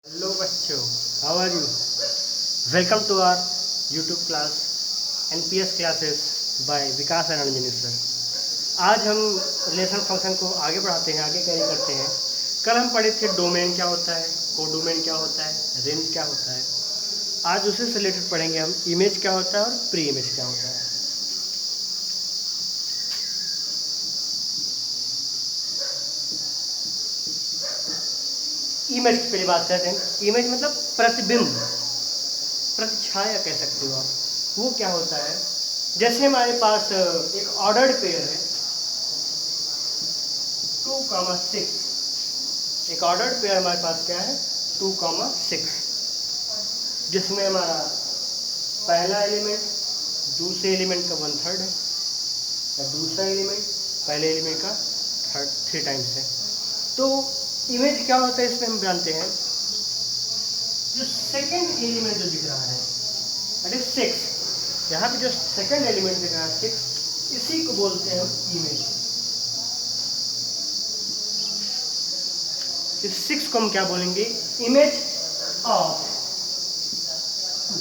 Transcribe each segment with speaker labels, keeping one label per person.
Speaker 1: Hello बच्चों, how are you? Welcome to our YouTube class NPS classes by Vikas and Anjani sir. आज हम relation function को आगे बढ़ाते हैं, आगे कैरी करते हैं। कल हम पढ़े थे डोमेन क्या होता है, कोडोमेन क्या होता है, रेंज क्या होता है। आज उसी से रिलेटेड पढ़ेंगे हम इमेज क्या होता है और प्री इमेज क्या होता है। इमेज की पहली बात करते हैं। इमेज मतलब प्रतिबिंब, प्रतिछाया कह सकते हो आप। वो क्या होता है? जैसे हमारे पास एक ऑर्डर्ड पेयर है 2,6। एक ऑर्डर्ड पेयर हमारे पास क्या है 2,6, जिसमें हमारा पहला एलिमेंट दूसरे एलिमेंट का 1/3 है, या दूसरा एलिमेंट पहले एलिमेंट का 3 टाइम्स है। तो इमेज क्या होता है इसमें हम जानते हैं। जो सेकंड एलिमेंट जो दिख रहा है दैट इज 6, यहाँ पे जो सेकंड एलिमेंट दिख रहा है 6, इसी को बोलते हैं हम इमेज। इस 6 को हम क्या बोलेंगे? Image of 2।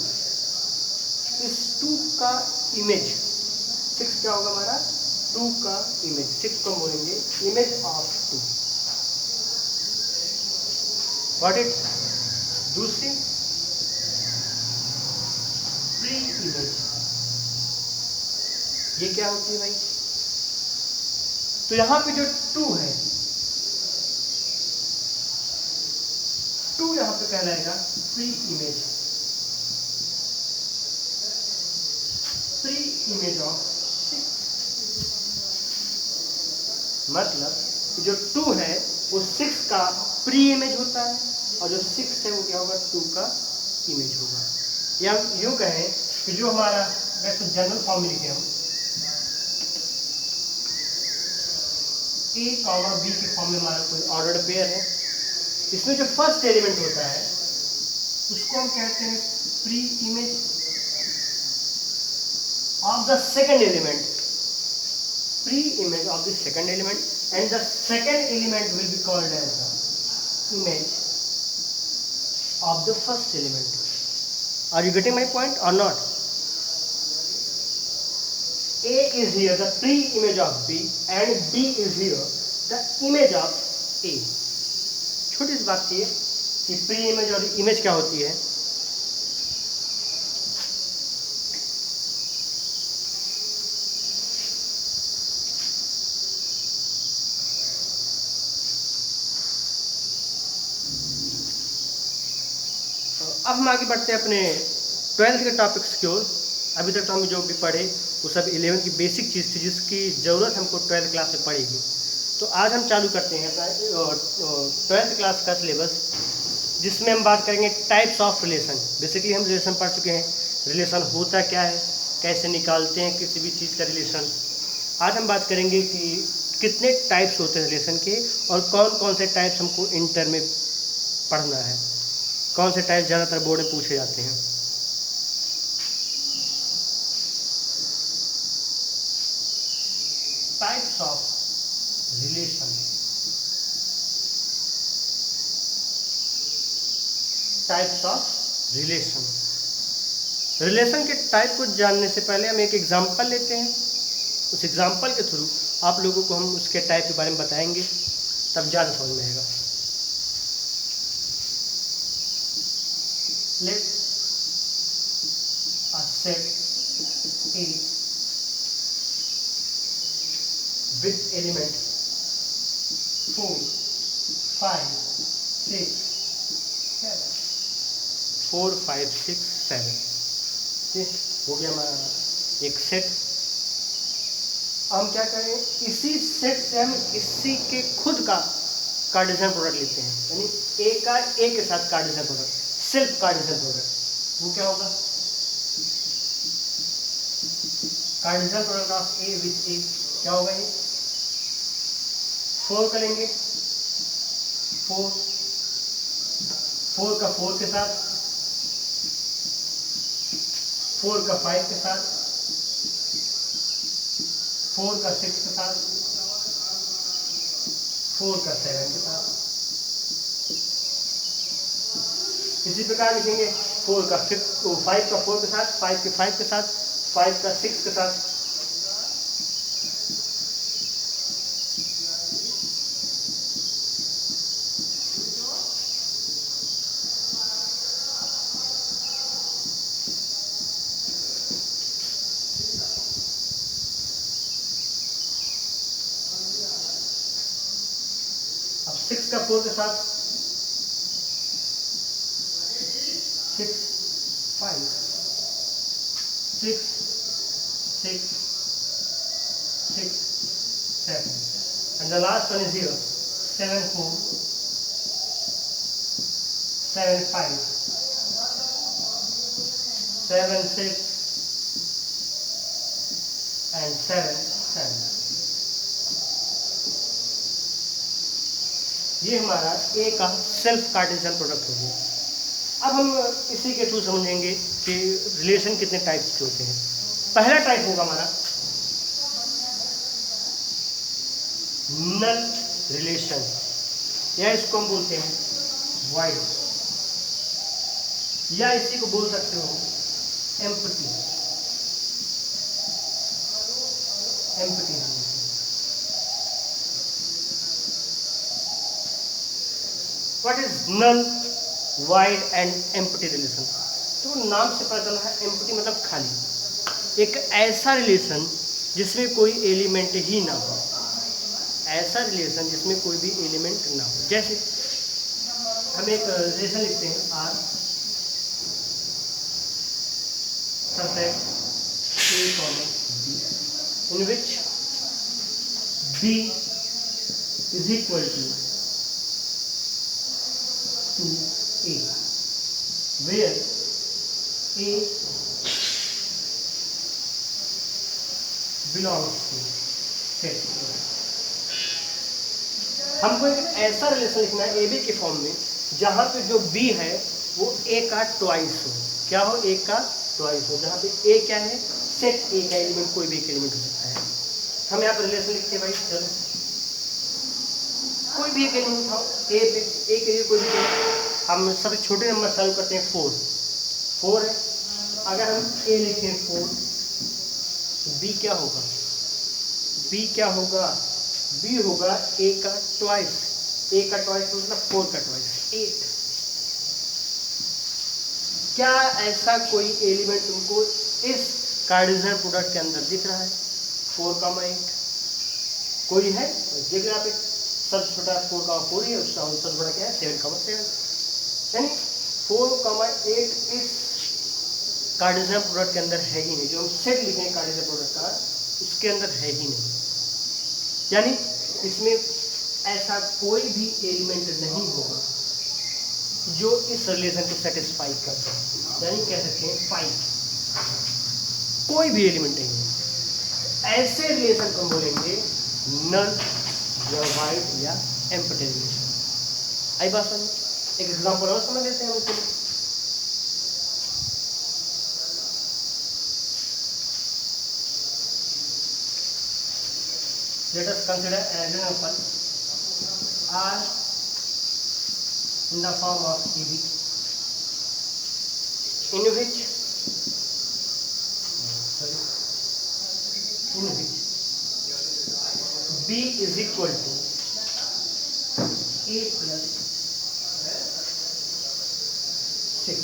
Speaker 1: इस 2 का इमेज, 6 क्या होगा हमारा 2 का इमेज, 6 को हम बोलेंगे इमेज ऑफ 2। What it? दूसरी प्री इमेज, ये क्या होती है भाई? तो यहाँ पे जो 2 है, 2 यहाँ पे कहलाएगा pre image, pre image of 6। मतलब जो 2 है वो 6 का प्री इमेज होता है, और जो 6 है वो क्या होगा 2 का इमेज होगा। या यूँ कहें कि जो हमारा वैसे जनरल फॉर्म लिखे हम a, b के फॉर्म में हमारा कोई ऑर्डर्ड पेयर है, इसमें जो फर्स्ट एलिमेंट होता है उसको हम कहते हैं pre image of the second element, pre image of the second element, and the second element will be called as the image of the first element. Are you getting my point or not? A is here the pre-image of B and B is here the image of A. छोटी सी बात ये कि pre image और image क्या होती है। अब हम आगे बढ़ते हैं अपने 12th के टॉपिक्स की ओर। अभी तक तो हम जो भी पढ़े वो सब 11th की बेसिक चीज़ थी जिसकी ज़रूरत हमको 12th क्लास में पड़ेगी। तो आज हम चालू करते हैं अपना 12th क्लास का सिलेबस, जिसमें हम बात करेंगे टाइप्स ऑफ रिलेशन। बेसिकली हम रिलेशन पढ़ चुके हैं, रिलेशन होता क्या है, कैसे निकालते हैं किसी भी चीज़ का रिलेशन। आज हम बात करेंगे कि कितने टाइप्स होते हैं रिलेशन के, और कौन कौन से टाइप्स हमको इंटर में पढ़ना है, कौन से टाइप ज़्यादातर बोर्ड में पूछे जाते हैं। Types of relation, types of relation. Relation के टाइप को जानने से पहले हम एक एग्जांपल लेते हैं। उस एग्जांपल के थ्रू आप लोगों को हम उसके टाइप के बारे में बताएंगे, तब ज़्यादा समझ में आएगा। Let a set A with element 4, 5, 6, 7, 4, 5, 6, 7, ठीक हो गया हमारा एक सेट। हम क्या करें, इसी सेट से हम इसी के खुद का कार्टेशियन प्रोडक्ट लेते हैं, यानी ए का ए के साथ Cartesian product, self Cartesian product. वो क्या होगा? Cartesian product of A with A क्या होगा? ये 4 करेंगे, 4 का 4 के साथ, 4 का 5 के साथ, 4 का 6 के साथ, 4 का 7 के साथ, इसी प्रकार लिखेंगे 4 का 5 का 4 के साथ, 5 के 5 के साथ, 5 का 6 के साथ। अब 6 का 4 के साथ 6 5 6 6 6 7 and the last one is here 7 4 7 5 7 6 and 7 10। ये हमारा ए का सेल्फ कार्टेशियन प्रोडक्ट हो गया। अब हम इसी के थ्रू समझेंगे कि रिलेशन कितने टाइप्स के होते हैं। पहला टाइप होगा हमारा नल रिलेशन, या इसको हम बोलते हैं वाइड, या इसी को बोल सकते हो empty. What is null, void and empty relation? तो नाम से पता चला है एम्प्टी मतलब खाली। एक ऐसा रिलेशन जिसमें कोई एलिमेंट ही ना हो, ऐसा रिलेशन जिसमें कोई भी एलिमेंट ना हो। जैसे हम एक रिलेशन लिखते हैं R subset A comma B, in which B is equal to A, where A belongs to set। हमको एक ऐसा रिलेशन लिखना है AB के फॉर्म में जहाँ पे जो B है वो A का ट्वाइस हो। क्या हो? A का ट्वाइस हो। जहाँ पे A क्या है? सेट A का एलिमेंट, कोई भी एक एलिमेंट हो सकता है। हम यहाँ पर रिलेशन लिखते हैं भाई, चलो कोई भी एक एलिमेंट उठाओ, A के लिए कोई भी। हम सबसे छोटे नंबर चालू करते हैं 4 है। अगर हम A लिखें 4 तो B क्या होगा? B क्या होगा? B होगा A का ट्वाइस। A का ट्वाइस मतलब 4 का ट्वाइस 8। क्या ऐसा कोई एलिमेंट तुमको इस कार्टेशियन प्रोडक्ट के अंदर दिख रहा है? 4,8 कोई है? देखिए आप, सबसे छोटा 4,4 ही है, उसका सबसे बड़ा क्या है? 7,7। यानी 4,8 इस कार्टेशियन प्रोडक्ट के अंदर है ही नहीं। जो हम सेट लिखे हैं कार्टेशियन प्रोडक्ट का, उसके अंदर है ही नहीं। यानी इसमें ऐसा कोई भी एलिमेंट नहीं होगा जो इस रिलेशन को सेटिस्फाई कर सके। यानी कह सकते हैं 5 कोई भी एलिमेंट नहीं है। ऐसे रिलेशन को हम बोलेंगे नल या वाइड या एम्प्टी रिलेशन। आई बात समझ? एक एग्जांपल और समझ लेते हैं उसके लिए। Let us consider an example R in the form of AB, in which B is equal to A plus 6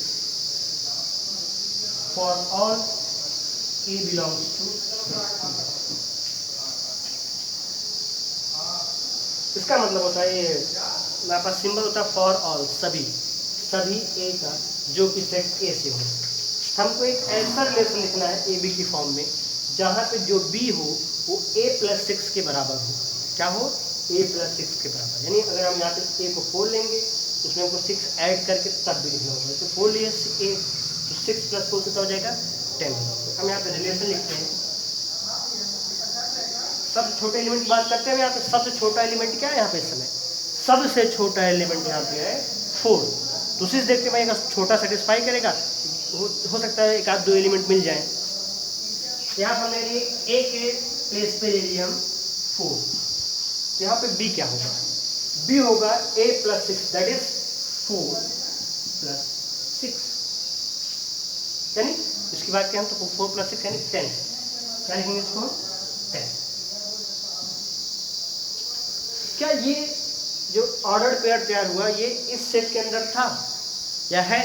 Speaker 1: for all A belongs to। इसका मतलब होता है, ये मेरे पास सिंबल होता है फॉर ऑल, सभी ए का जो कि सेट ए से हो। हमको एक ऐसा रिलेशन लिखना है ए बी की फॉर्म में जहाँ पे जो बी हो वो ए प्लस 6 के बराबर हो। क्या हो? ए प्लस 6 के बराबर। यानी अगर हम यहाँ पे ए को 4 लेंगे उसमें हमको 6 ऐड करके तब भी लिखना होगा। तो 4 लिए ए तो 6 प्लस 4 कितना हो जाएगा? 10। हम यहाँ पे रिलेशन लिखते हैं। सबसे छोटे एलिमेंट की बात करते हैं। यहाँ पे सबसे छोटा एलिमेंट क्या है? यहाँ पे इस समय सबसे छोटा एलिमेंट यहाँ पे है 4। तो उसी से देखते हैं भाई छोटा सेटिस्फाई करेगा, हो सकता है एक आध दो एलिमेंट मिल जाए। यहाँ पर हमने लिए ए के प्लेस पे ले लिए हम 4। यहाँ पे बी क्या होगा? बी होगा ए प्लस 6 दैट इज 4 प्लस 6, यानी इसकी बात करें तो 4 + 6 यानी 10, क्या लिखेंगे इसको 10। क्या ये जो ऑर्डर्ड पेयर तैयार हुआ ये इस सेट के अंदर था या है?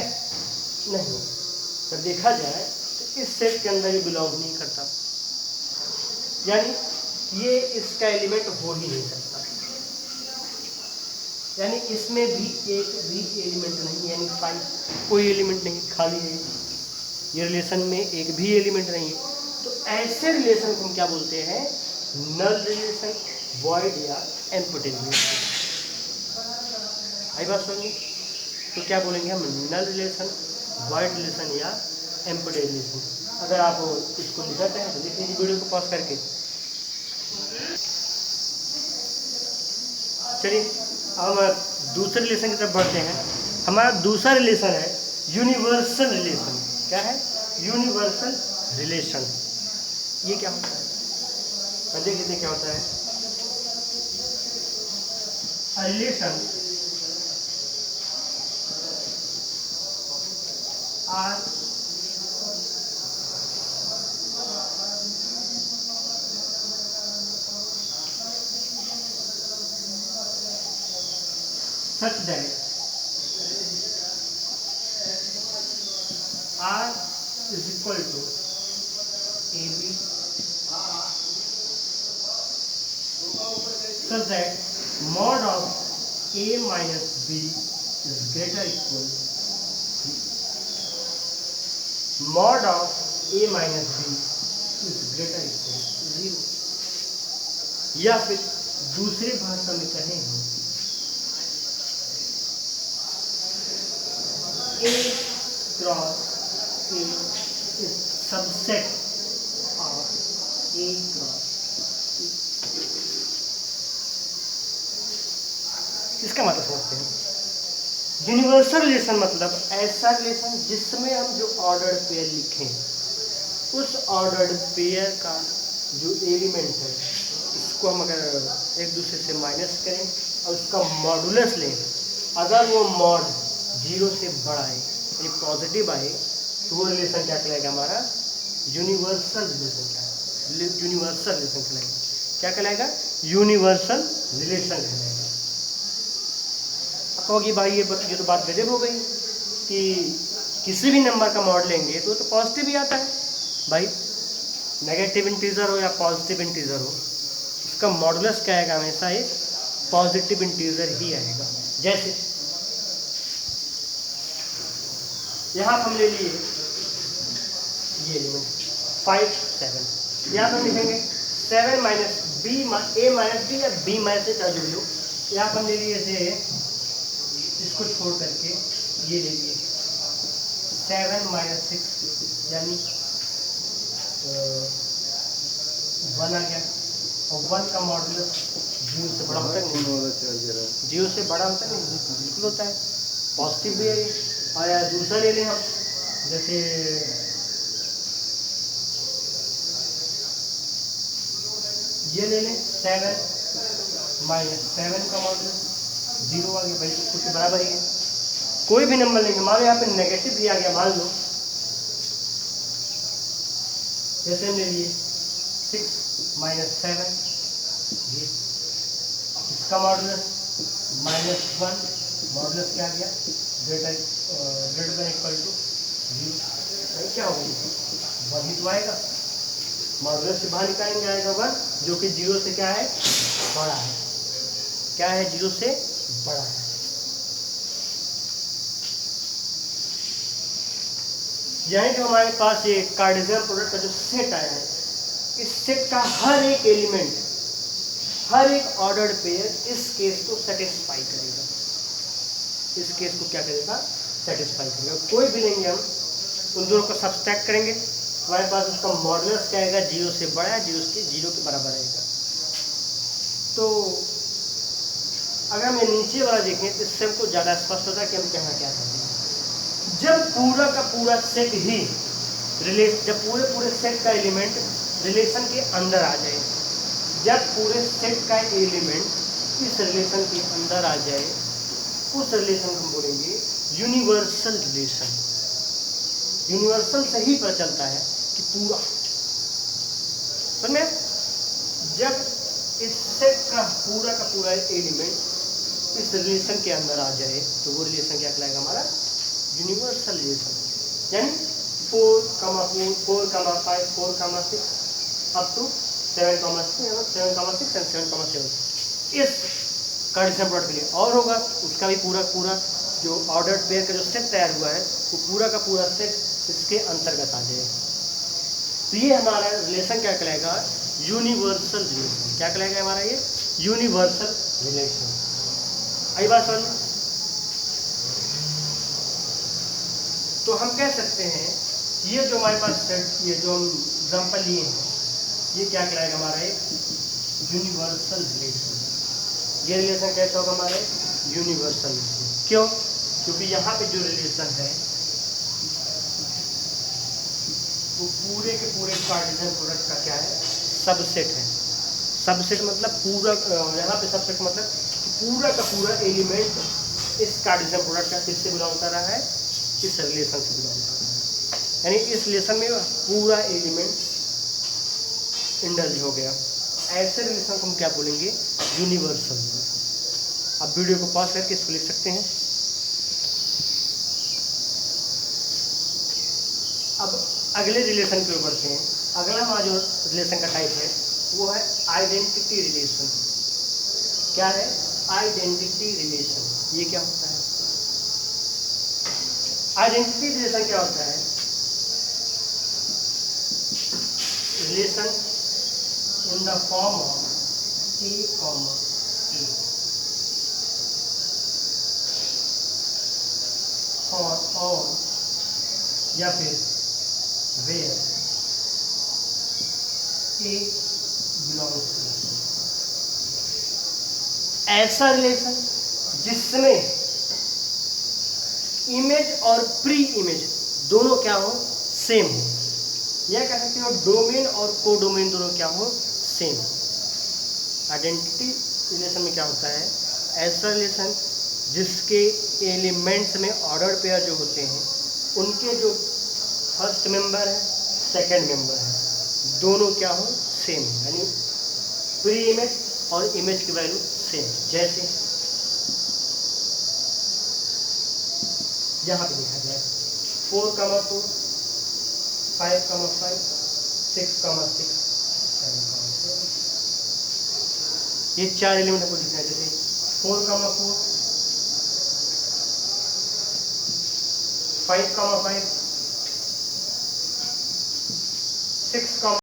Speaker 1: नहीं, जब देखा जाए तो इस सेट के अंदर ये बिलोंग नहीं करता, यानी ये इसका एलिमेंट हो ही नहीं सकता, यानी इसमें भी एक भी एलिमेंट नहीं, यानी 5 कोई एलिमेंट नहीं, खाली है ये रिलेशन में, एक भी एलिमेंट नहीं है। तो ऐसे रिलेशन को हम क्या बोलते हैं? नल रिलेशन, वॉइड या एम्प्टी रिलेशन। आई बात सुनिए, तो क्या बोलेंगे हम? नल रिलेशन, वॉइड रिलेशन या एम्प्टी रिलेशन। अगर आप इसको लिखते हैं तो देख लीजिए वीडियो को पॉज करके। चलिए अब हम दूसरे रिलेशन की तरफ बढ़ते हैं। हमारा दूसरा रिलेशन है यूनिवर्सल रिलेशन। क्या है? Universal relation. ये क्या होता है? देख लेते क्या होता है। Relation R such that R is equal to AB such that mod of A minus B is greater equal mod of A minus B is greater equal to 0। या फिर दूसरी भाषा में कहें हम A cross A is subset of A cross A। इसका मतलब समझते हैं। यूनिवर्सल रिलेशन मतलब ऐसा रिलेशन जिसमें हम जो ऑर्डर्ड पेयर लिखें उस ऑर्डर्ड पेयर का जो एलिमेंट है इसको हम अगर एक दूसरे से माइनस करें और उसका मॉडुलस लें, अगर वो मॉड 0 से बड़ा है यानी पॉजिटिव आए तो वो रिलेशन क्या कहलाएगा? हमारा यूनिवर्सल रिलेशन। यूनिवर्सल रिलेशन कहलाएगा। क्या कहलाएगा? यूनिवर्सल रिलेशन कहलाएगा। अब कहोगी भाई ये तो बात गजब हो गई कि किसी भी नंबर का मॉड लेंगे तो पॉजिटिव ही आता है। भाई नेगेटिव इंटीजर हो या पॉजिटिव इंटीजर हो उसका मॉडुलस क्या आएगा? हमेशा एक पॉजिटिव इंटीजर ही आएगा। जैसे यहाँ हम ले लिए ये एलिमेंट 5 7, यहाँ पर लिखेंगे 7 माइनस बी ए माइनस बी या बी माइनस ए का जो भी हो। यहाँ पर ले लिए ऐसे इसको छोड़ करके ये ले लिए 7 माइनस 6 यानी 1 आ गया। और 1 का मॉडुलस 0 से बड़ा होता है नहीं? 0 से बड़ा होता है नहीं? बिल्कुल होता है, पॉजिटिव भी है। और यार दूसरा ले लें हम, जैसे ये ले लें 7 माइनस 7 का मॉडुलस 0 आ गया। भाई तो कुछ बराबर ही है। कोई भी नंबर लेंगे, मान लो यहाँ पे नेगेटिव भी आ गया, मान लो जैसे हम ले लिए 6 माइनस 7 ये इसका मॉडुलस -1 मॉडुलस क्या आ गया? Greater than equal to 0। नहीं क्या होगा? 1 ही तो आएगा। मॉडुलस से बाहर निकालेंगे आएगा 1 जो कि 0 से क्या है? बड़ा है। क्या है? 0 से बड़ा है। यानी कि हमारे पास ये कार्टेशियन प्रोडक्ट का जो सेट आया है इस सेट का हर एक एलिमेंट, हर एक ऑर्डर्ड पेयर इस केस को सेटिस्फाई करेगा। इस केस को क्या करेगा? सेटिस्फाई करेगा। कोई भी लेंगे हम उन दोनों को सब्सट्रैक्ट करेंगे, हमारे पास उसका मॉडुलस क्या आएगा? 0 से बड़ा है, 0 के बराबर आएगा। तो अगर हम नीचे वाला देखें तो इससे हमको ज़्यादा स्पष्ट होता है कि हम कहना क्या चाहते हैं। जब पूरा का पूरा सेट ही जब पूरे सेट का एलिमेंट रिलेशन के अंदर आ जाए, जब पूरे सेट का एलिमेंट इस रिलेशन के अंदर आ जाए उस रिलेशन को हम बोलेंगे यूनिवर्सल रिलेशन। यूनिवर्सल से ही पता चलता है कि पूरा, समझ में, जब इस सेट का पूरा एलिमेंट इस रिलेशन के अंदर आ जाए तो वो रिलेशन क्या कहलाएगा हमारा, यूनिवर्सल रिलेशन। यानी 4, 4, 4, 5, 4, 6 अप टू 7, 6 एंड 7, 7 इस कार्टेशियन प्रोडक्ट के लिए। और होगा उसका भी पूरा जो ऑर्डर्ड पेयर का जो सेट तैयार हुआ है वो पूरा का पूरा सेट इसके अंतर्गत आ जाए। तो ये हमारा रिलेशन क्या कहलाएगा, यूनिवर्सल रिलेशन। क्या कहलाएगा हमारा ये, यूनिवर्सल रिलेशन। आई बात समझ में? तो हम कह सकते हैं ये जो हमारे पास सेट, ये जो हम एग्जाम्पल लिए हैं, ये क्या कहलाएगा हमारा एक यूनिवर्सल रिलेशन। ये रिलेशन कैसा होगा हमारे, यूनिवर्सल रिलेशन। क्यों? क्योंकि यहाँ पे जो रिलेशन है वो पूरे के पूरे कार्टेशियन प्रोडक्ट का क्या है, सबसेट है। सबसेट मतलब पूरा, यहाँ पे सबसेट मतलब पूरा का पूरा एलिमेंट इस कार्टेशियन प्रोडक्ट का किससे बिलोंग कर रहा है, इस रिलेशन से बिलोंग कर रहा है। यानी इस रिलेशन में पूरा एलिमेंट इंडल्ज हो गया। ऐसे रिलेशन को हम क्या बोलेंगे, यूनिवर्सल। अब वीडियो को पॉज करके इसको लिख सकते हैं। अब अगले रिलेशन के ऊपर बढ़ते हैं। अगला हमारा जो रिलेशन का टाइप है वो है आइडेंटिटी रिलेशन। क्या है, आइडेंटिटी रिलेशन। ये क्या होता है, आइडेंटिटी रिलेशन क्या होता है, relation in the form of A, A और या फिर where A belongs to। ऐसा रिलेशन जिसमें इमेज और प्री इमेज दोनों क्या हो, सेम हो। यह कह सकते हो डोमेन और कोडोमेन दोनों क्या हो, सेम। आइडेंटिटी रिलेशन में क्या होता है, ऐसा रिलेशन जिसके एलिमेंट्स में ऑर्डर पेयर जो होते हैं उनके जो फर्स्ट मेंबर है सेकंड मेंबर है दोनों क्या हो, सेम है। यानी प्री इमेज और इमेज की वैल्यू सेम। जैसे यहाँ पे देखा जाए 4, 4, 5, 5, 6, 6, 7, 7। ये 4 एलिमेंट आपको लिखना है। जैसे 4, 4, 5, 5, 6,